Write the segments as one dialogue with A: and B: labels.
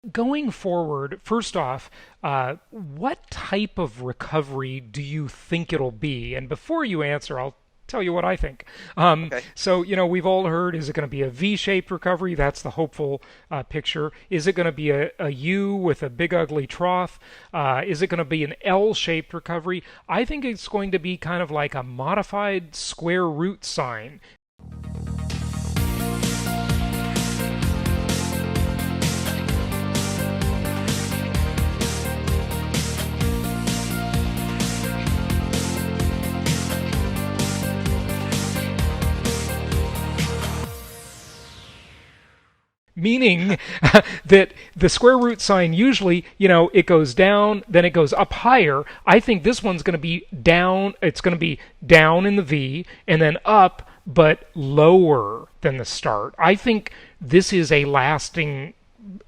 A: Going forward, first off, what type of recovery do you think it'll be? And before you answer, I'll tell you what I think.
B: Okay.
A: We've all heard, is it going to be a V-shaped recovery? That's the hopeful picture. Is it going to be a U with a big ugly trough? Is it going to be an L-shaped recovery? I think it's going to be kind of like a modified square root sign. Meaning that the square root sign usually, it goes down, then it goes up higher. I think this one's going to be down. It's going to be down in the V and then up, but lower than the start. I think this is a lasting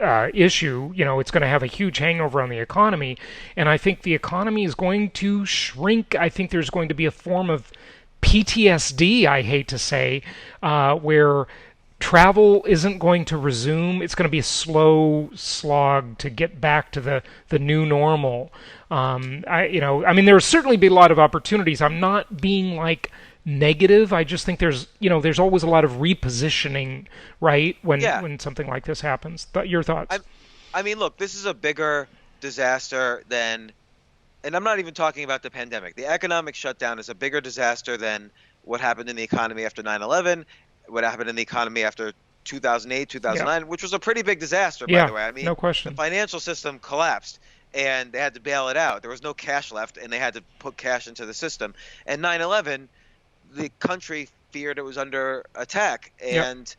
A: issue. It's going to have a huge hangover on the economy, and I think the economy is going to shrink. I think there's going to be a form of PTSD, I hate to say, where travel isn't going to resume. It's going to be a slow slog to get back to the new normal. There'll certainly be a lot of opportunities. I'm not being like negative. I just think there's always a lot of repositioning, right? When
B: Yeah.
A: when something like this happens. Your
B: I
A: thoughts?
B: I mean, look, this is a bigger disaster than, and I'm not even talking about the pandemic. The economic shutdown is a bigger disaster than what happened in the economy after 9/11, what happened in the economy after 2008,
A: Yeah,
B: 2009, which was a pretty big disaster, by
A: yeah,
B: the way. I
A: no
B: mean, the
A: question.
B: financial system collapsed and they had to bail it out. There was no cash left and they had to put cash into the system. And 9/11, the country feared it was under attack,
A: Yep.
B: and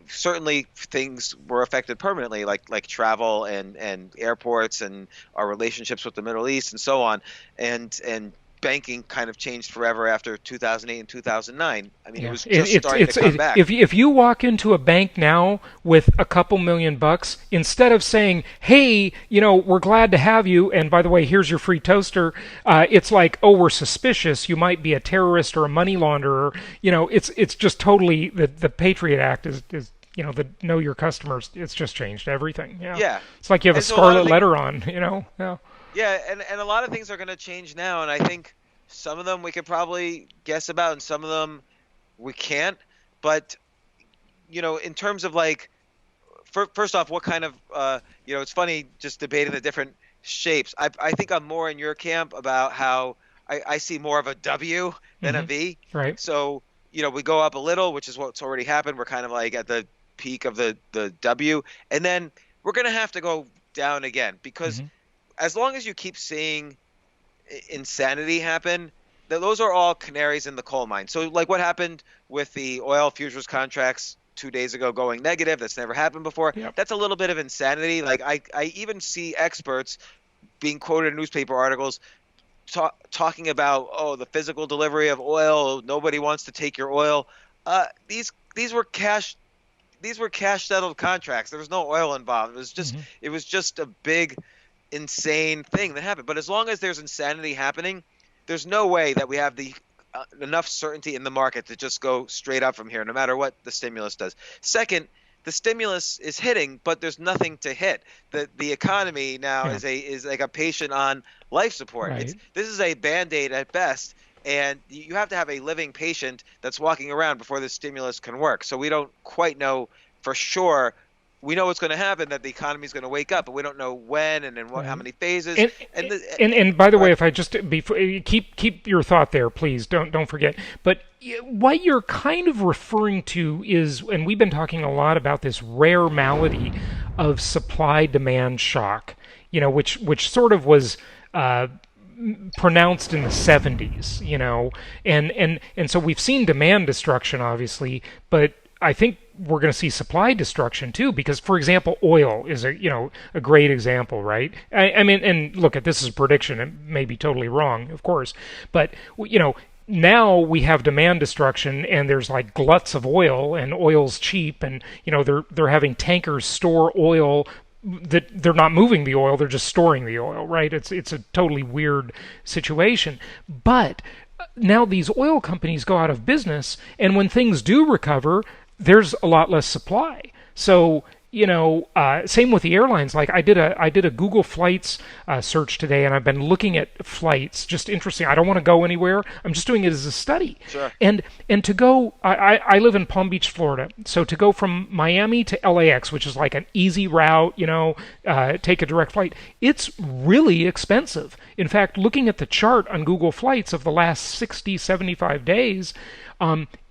B: certainly things were affected permanently, like travel and airports and our relationships with the Middle East and so on, and banking kind of changed forever after 2008 and 2009. I mean, it
A: Yeah,
B: was just starting to come back.
A: if you walk into a bank now with a couple $1,000,000, instead of saying, "Hey, we're glad to have you, and by the way, here's your free toaster," it's like, "Oh, we're suspicious. You might be a terrorist or a money launderer." It's just totally the Patriot Act is the know your customers. It's just changed everything. Yeah,
B: Yeah,
A: it's like you have a
B: and so a lot of
A: scarlet
B: things.
A: letter on. Yeah.
B: Yeah, and a lot of things are going to change now, and I think some of them we could probably guess about, and some of them we can't. But in terms of like, first off, what kind of it's funny just debating the different shapes. I think I'm more in your camp about how I see more of a W than a
A: Hmm.
B: V.
A: Right.
B: So we go up a little, which is what's already happened. We're kind of like at the peak of the W, and then we're going to have to go down again because
A: Hmm.
B: as long as you keep seeing insanity happen, those are all canaries in the coal mine. So, like what happened with the oil futures contracts 2 days ago going negative, that's never happened before.
A: Yep.
B: That's a little bit of insanity. Like, I even see experts being quoted in newspaper articles talking about, oh, the physical delivery of oil. Nobody wants to take your oil. These were cash settled contracts. There was no oil involved.
A: Hmm.
B: It was just a big insane thing that happened. But as long as there's insanity happening, there's no way that we have the enough certainty in the market to just go straight up from here, no matter what the stimulus does. Second, the stimulus is hitting, but there's nothing to hit. The economy now
A: Yeah.
B: is like a patient on life support.
A: Right.
B: This is a band-aid at best. And you have to have a living patient that's walking around before the stimulus can work. So we don't quite know for sure. We know what's going to happen, that the economy is going to wake up, but we don't know when and in how
A: Right.
B: many phases.
A: And
B: And the,
A: and by the
B: go
A: way,
B: ahead.
A: if I just before keep your thought there, please don't forget. But what you're kind of referring to is, and we've been talking a lot about this rare malady of supply demand shock. Which sort of was. Pronounced in the 70s, and so we've seen demand destruction, obviously, but I think we're going to see supply destruction too, because, for example, oil is a great example, right? I mean, and look, at this is a prediction; it may be totally wrong, of course, but now we have demand destruction, and there's like gluts of oil, and oil's cheap, and they're having tankers store oil that they're not moving the oil, they're just storing the oil, right? It's a totally weird situation. But now these oil companies go out of business, and when things do recover, there's a lot less supply. So same with the airlines. Like I did a Google Flights search today, and I've been looking at flights. Just interesting. I don't want to go anywhere. I'm just doing it as a study.
B: Sure.
A: And to go, I live in Palm Beach, Florida. So to go from Miami to LAX, which is like an easy route, take a direct flight, it's really expensive. In fact, looking at the chart on Google Flights of the last 60, 75 days,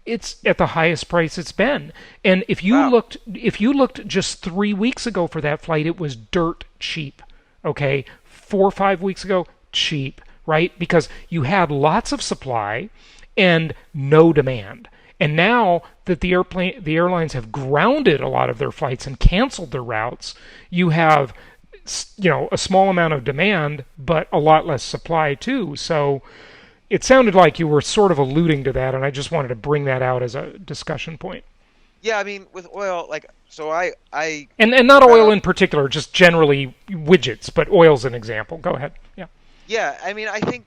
A: it's at the highest price it's been. And
B: Wow.
A: if you looked just 3 weeks ago for that flight, it was dirt cheap. Okay, 4 or 5 weeks ago, cheap, right? Because you had lots of supply and no demand. And now that the airlines have grounded a lot of their flights and canceled their routes, you have a small amount of demand, but a lot less supply too. So it sounded like you were sort of alluding to that, and I just wanted to bring that out as a discussion point.
B: Yeah, I mean, with oil, like, so I
A: And not
B: read
A: oil
B: a
A: in particular, just generally widgets, but oil's an example. Go ahead. Yeah.
B: Yeah, I mean, I think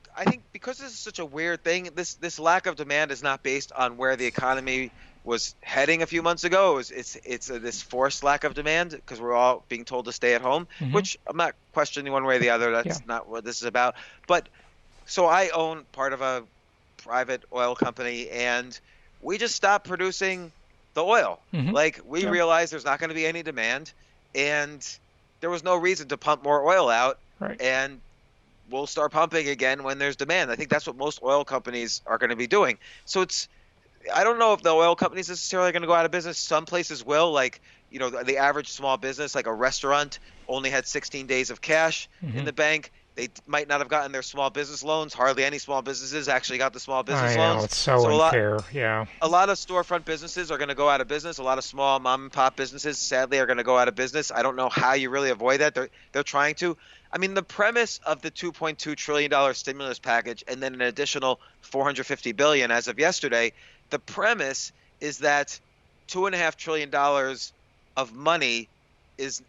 B: because this is such a weird thing, this lack of demand is not based on where the economy was heading a few months ago. This forced lack of demand because we're all being told to stay at home,
A: Hmm.
B: which I'm not questioning one way or the other.
A: Yeah.
B: That's not what this is about. But so I own part of a private oil company, and we just stopped producing the oil.
A: Hmm.
B: Like we
A: Yeah.
B: realized there's not going to be any demand, and there was no reason to pump more oil out.
A: Right.
B: And we'll start pumping again when there's demand. I think that's what most oil companies are going to be doing. So I don't know if the oil companies necessarily are going to go out of business. Some places will, like, the average small business, like a restaurant, only had 16 days of cash in
A: Hmm.
B: the bank. They might not have gotten their small business loans. Hardly any small businesses actually got the small business
A: I know
B: loans.
A: it's so
B: So
A: unfair. Yeah.
B: a lot of storefront businesses are going to go out of business. A lot of small mom and pop businesses, sadly, are going to go out of business. I don't know how you really avoid that. They're trying to. I mean, the premise of the $2.2 trillion stimulus package and then an additional 450 billion as of yesterday, the premise is that $2.5 trillion of money is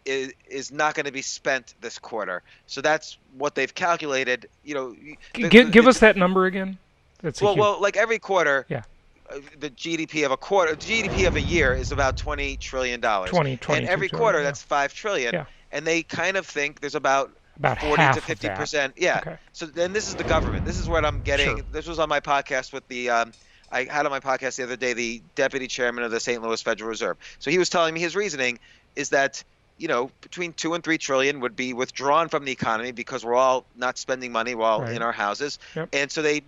B: not going to be spent this quarter. So that's what they've calculated.
A: Give us that number again. That's a huge.
B: Well, like every quarter,
A: Yeah.
B: the GDP of a quarter, GDP of a year is about $20 trillion,
A: 20,
B: and
A: 22
B: every
A: trillion.
B: quarter
A: Yeah.
B: that's 5 trillion,
A: Yeah.
B: and they kind of think there's about
A: About
B: 40 to
A: half of that.
B: 50%. Yeah.
A: Okay.
B: So then this is the government. This is what I'm
A: Sure.
B: getting. This was on my podcast with the I had on my podcast the other day the deputy chairman of the St. Louis Federal Reserve. So he was telling me his reasoning is that between 2 and 3 trillion would be withdrawn from the economy because we're all not spending money while in
A: Right.
B: our houses,
A: Yep.
B: and so they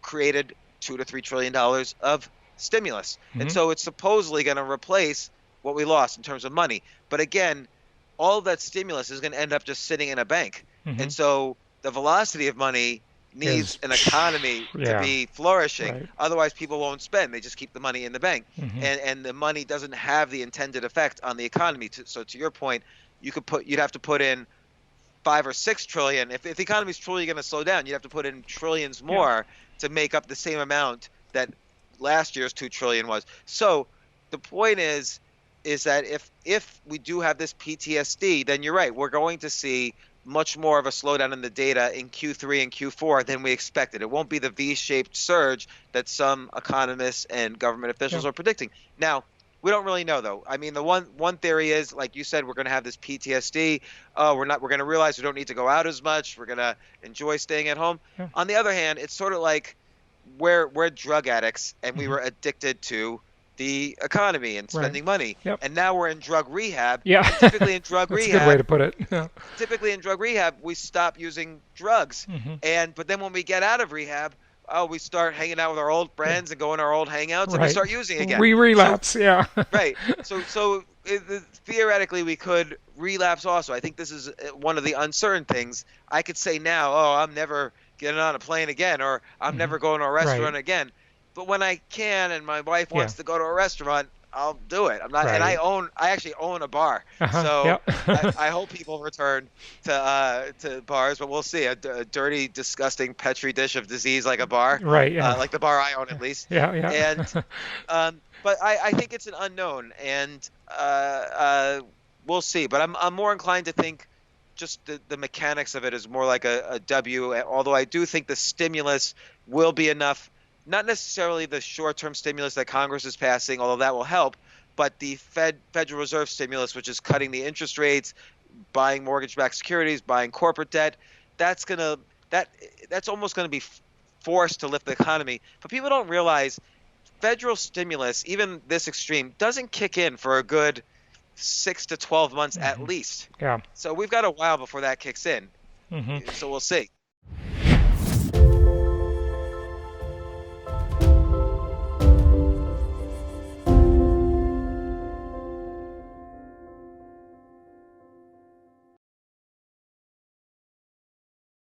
B: created $2 to $3 trillion of stimulus, and
A: Hmm.
B: so it's supposedly going to replace what we lost in terms of money. But again, all of that stimulus is going to end up just sitting in a bank,
A: Hmm.
B: and so the velocity of money needs
A: Is
B: an economy to
A: yeah.
B: be flourishing.
A: Right.
B: Otherwise, people won't spend. They just keep the money in the bank,
A: Hmm.
B: and the money doesn't have the intended effect on the economy. So to your point, you'd have to put in 5 or 6 trillion. If the economy is truly going to slow down, you'd have to put in trillions
A: Yeah.
B: more to make up the same amount that last year's 2 trillion was. So the point is that if we do have this PTSD, then you're right. We're going to see much more of a slowdown in the data in Q3 and Q4 than we expected. It won't be the V-shaped surge that some economists and government
A: Yeah.
B: officials are predicting. Now, we don't really know though. I mean, the one theory is, like you said, we're going to have this PTSD. Oh, we're going to realize we don't need to go out as much. We're going to enjoy staying at home.
A: Yeah.
B: On the other hand, it's sort of like we're drug addicts and we
A: Hmm.
B: were addicted to the economy and
A: Right.
B: spending money.
A: Yep.
B: And now we're in drug rehab.
A: Yeah.
B: And typically in drug
A: That's a good way to
B: rehab,
A: put it. Yeah.
B: we stop using drugs.
A: Hmm.
B: But then when we get out of rehab, oh, we start hanging out with our old
A: Yeah.
B: friends and going to our old hangouts, and we
A: Right.
B: start using again. So
A: Relapse. Yeah.
B: right. So theoretically, we could relapse also. I think this is one of the uncertain things. I could say now, oh, I'm never getting on a plane again, or I'm
A: Hmm.
B: never going to a
A: Right.
B: restaurant again. But when I can, and my wife
A: Yeah.
B: wants to go to a restaurant, I'll do it. I'm not, and
A: Right.
B: I actually own a bar,
A: Uh-huh.
B: so
A: Yep.
B: I hope people return to bars, but we'll see. A dirty, disgusting petri dish of disease like a bar,
A: Right. Yeah.
B: like the bar I own at least.
A: Yeah. Yeah.
B: And but I think it's an unknown, and we'll see. But I'm more inclined to think just the mechanics of it is more like a W. Although I do think the stimulus will be enough, not necessarily the short-term stimulus that Congress is passing, although that will help, but the Federal Reserve stimulus, which is cutting the interest rates, buying mortgage-backed securities, buying corporate debt, that's gonna that that's almost gonna be forced to lift the economy. But people don't realize federal stimulus, even this extreme, doesn't kick in for a good 6 to 12 months at
A: Hmm.
B: least.
A: Yeah.
B: So we've got a while before that kicks in.
A: Hmm.
B: So we'll see.